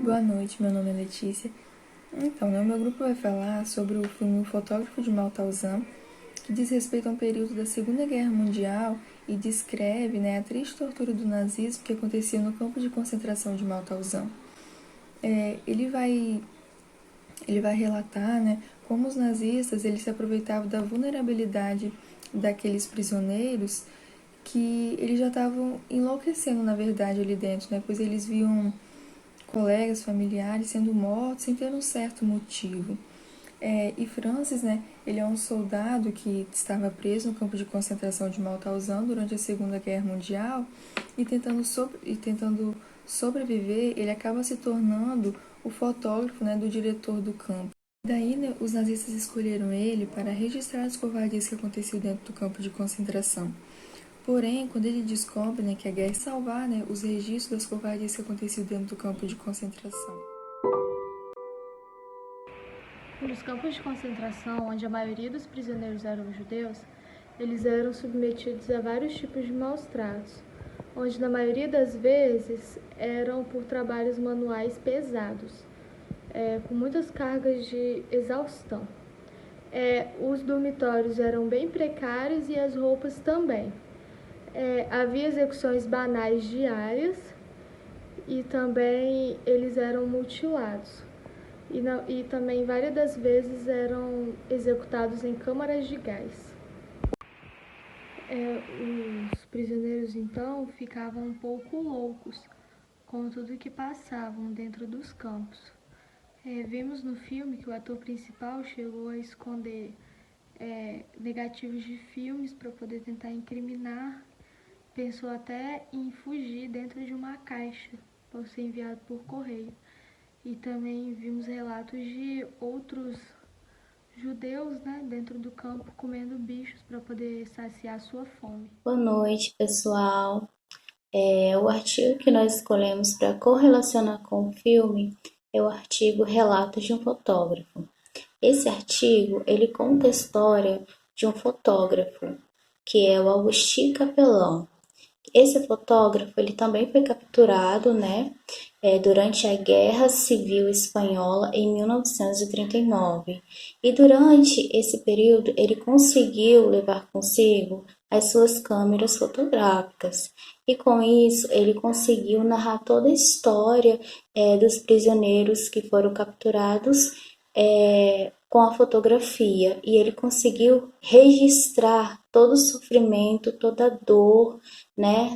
Boa noite, meu nome é Letícia. Então, o meu grupo vai falar sobre o filme O Fotógrafo de Mauthausen, que diz respeito a um período da Segunda Guerra Mundial e descreve a triste tortura do nazismo que acontecia no campo de concentração de Mauthausen. Ele vai relatar como os nazistas eles se aproveitavam da vulnerabilidade daqueles prisioneiros que eles já estavam enlouquecendo, na verdade, ali dentro, pois eles viam colegas, familiares sendo mortos sem ter um certo motivo. E Francis, ele é um soldado que estava preso no campo de concentração de Mauthausen durante a Segunda Guerra Mundial e tentando sobreviver, ele acaba se tornando o fotógrafo do diretor do campo. Daí, os nazistas escolheram ele para registrar as covardias que aconteciam dentro do campo de concentração. Porém, quando ele descobre que a guerra é salvar os registros das covardias que aconteciam dentro do campo de concentração. Nos campos de concentração, onde a maioria dos prisioneiros eram judeus, eles eram submetidos a vários tipos de maus-tratos, onde na maioria das vezes eram por trabalhos manuais pesados, com muitas cargas de exaustão. Os dormitórios eram bem precários e as roupas também. Havia execuções banais diárias e também eles eram mutilados. E também várias das vezes eram executados em câmaras de gás. Os prisioneiros então ficavam um pouco loucos com tudo que passavam dentro dos campos. Vimos no filme que o ator principal chegou a esconder negativos de filmes para poder tentar incriminar. Pensou até em fugir dentro de uma caixa para ser enviado por correio. E também vimos relatos de outros judeus dentro do campo comendo bichos para poder saciar sua fome. Boa noite, pessoal. O artigo que nós escolhemos para correlacionar com o filme é o artigo Relatos de um Fotógrafo. Esse artigo, ele conta a história de um fotógrafo, que é o Augustin Capellan. Esse fotógrafo, ele também foi capturado, durante a Guerra Civil Espanhola em 1939. E durante esse período, ele conseguiu levar consigo as suas câmeras fotográficas. E com isso, ele conseguiu narrar toda a história dos prisioneiros que foram capturados com a fotografia, e ele conseguiu registrar todo o sofrimento, toda a dor,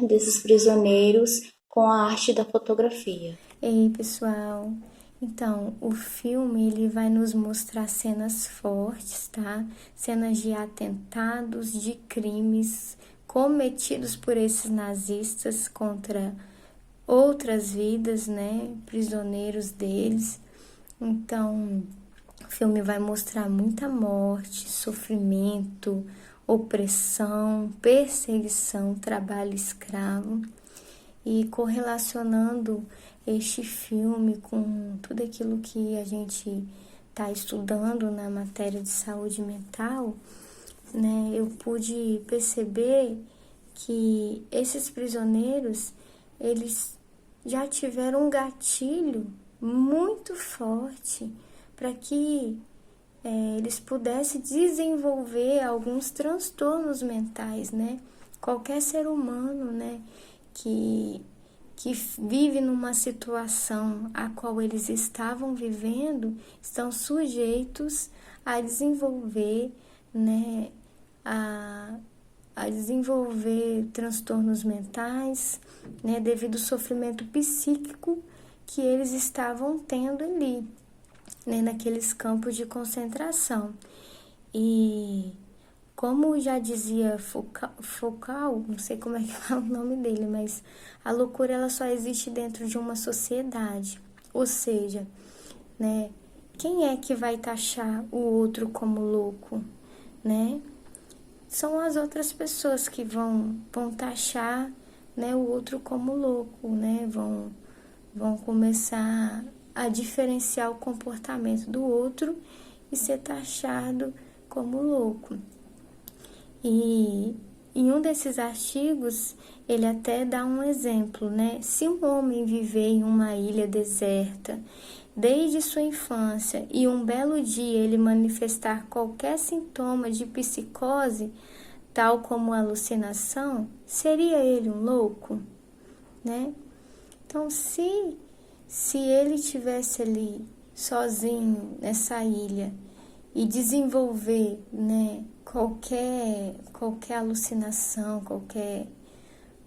desses prisioneiros com a arte da fotografia. Ei, pessoal, então o filme ele vai nos mostrar cenas fortes, tá? Cenas de atentados, de crimes cometidos por esses nazistas contra outras vidas, prisioneiros deles. Então, o filme vai mostrar muita morte, sofrimento, opressão, perseguição, trabalho escravo. E correlacionando este filme com tudo aquilo que a gente está estudando na matéria de saúde mental, eu pude perceber que esses prisioneiros, eles já tiveram um gatilho muito forte para que eles pudessem desenvolver alguns transtornos mentais, Qualquer ser humano, que vive numa situação a qual eles estavam vivendo, estão sujeitos a desenvolver, a desenvolver transtornos mentais, devido ao sofrimento psíquico que eles estavam tendo ali, naqueles campos de concentração. E como já dizia Foucault, não sei como é que fala o nome dele, mas a loucura ela só existe dentro de uma sociedade. Ou seja, quem é que vai taxar o outro como louco, São as outras pessoas que vão taxar, o outro como louco, Vão começar a diferenciar o comportamento do outro e ser taxado como louco. E em um desses artigos, ele até dá um exemplo, né? Se um homem viver em uma ilha deserta desde sua infância e um belo dia ele manifestar qualquer sintoma de psicose, tal como alucinação, seria ele um louco, né? Então, se ele tivesse ali sozinho nessa ilha e desenvolver, né, qualquer alucinação,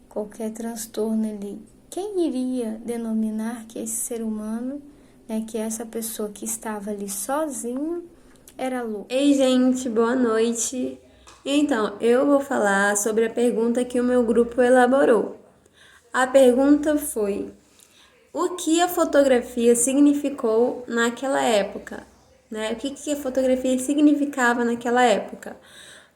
qualquer transtorno ali, quem iria denominar que esse ser humano, né, que essa pessoa que estava ali sozinho, era louco? Ei, gente, boa noite. Então, eu vou falar sobre a pergunta que o meu grupo elaborou. A pergunta foi: o que a fotografia significou naquela época? Né? O que a fotografia significava naquela época?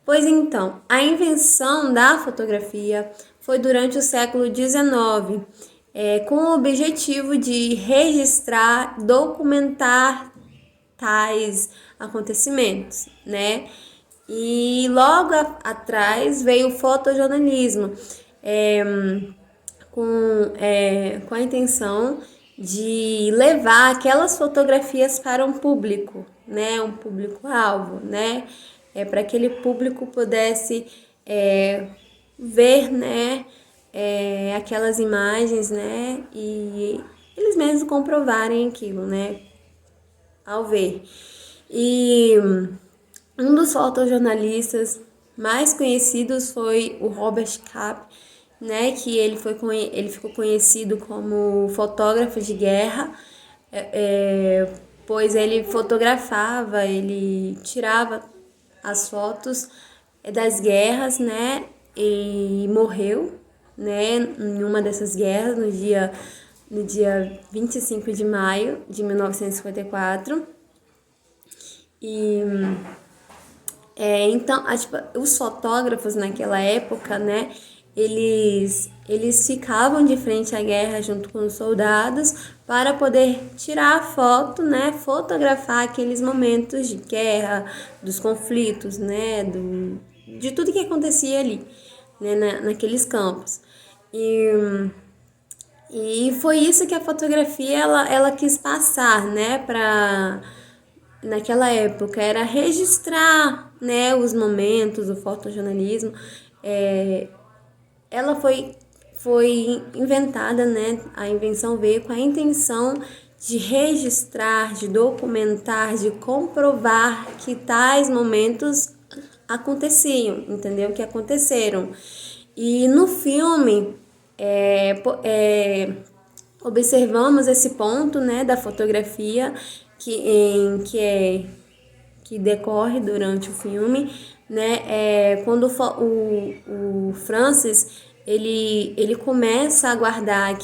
Pois então, a invenção da fotografia foi durante o século XIX, com o objetivo de registrar, documentar tais acontecimentos, né? E logo atrás veio o fotojornalismo, com a intenção de levar aquelas fotografias para um público, né? Um público-alvo, né? Para que aquele público pudesse ver, né? Aquelas imagens, né? E eles mesmos comprovarem aquilo, né? Ao ver. E um dos fotojornalistas mais conhecidos foi o Robert Capa, né, que ele ficou conhecido como fotógrafo de guerra, pois ele fotografava, ele tirava as fotos das guerras, né, e morreu, né, em uma dessas guerras no dia 25 de maio de 1954. Então, os fotógrafos naquela época, né, eles ficavam de frente à guerra junto com os soldados para poder tirar foto, né, fotografar aqueles momentos de guerra, dos conflitos, né, de tudo que acontecia ali, né, naqueles campos. E foi isso que a fotografia ela quis passar, né, naquela época, era registrar, né, os momentos, o fotojornalismo. Ela foi inventada, né, a invenção veio com a intenção de registrar, de documentar, de comprovar que tais momentos aconteciam, entendeu? Que aconteceram. E no filme, observamos esse ponto, né, da fotografia que decorre durante o filme, né, quando o Francis ele começa a guardar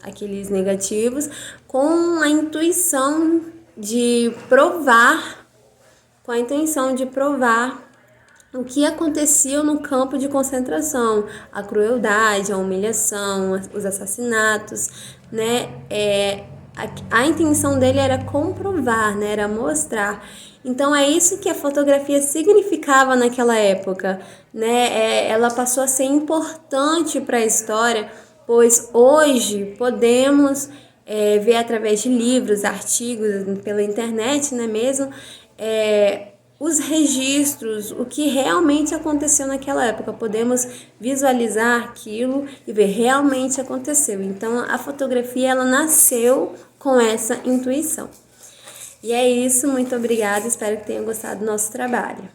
aqueles negativos com a intenção de provar o que acontecia no campo de concentração, a crueldade, a humilhação, os assassinatos, né? A intenção dele era comprovar, né? Era mostrar. Então é isso que a fotografia significava naquela época, né? Ela passou a ser importante para a história, pois hoje podemos ver através de livros, artigos, pela internet, né, mesmo, os registros, o que realmente aconteceu naquela época. Podemos visualizar aquilo e ver realmente aconteceu. Então a fotografia ela nasceu com essa intuição. E é isso, muito obrigada, espero que tenham gostado do nosso trabalho.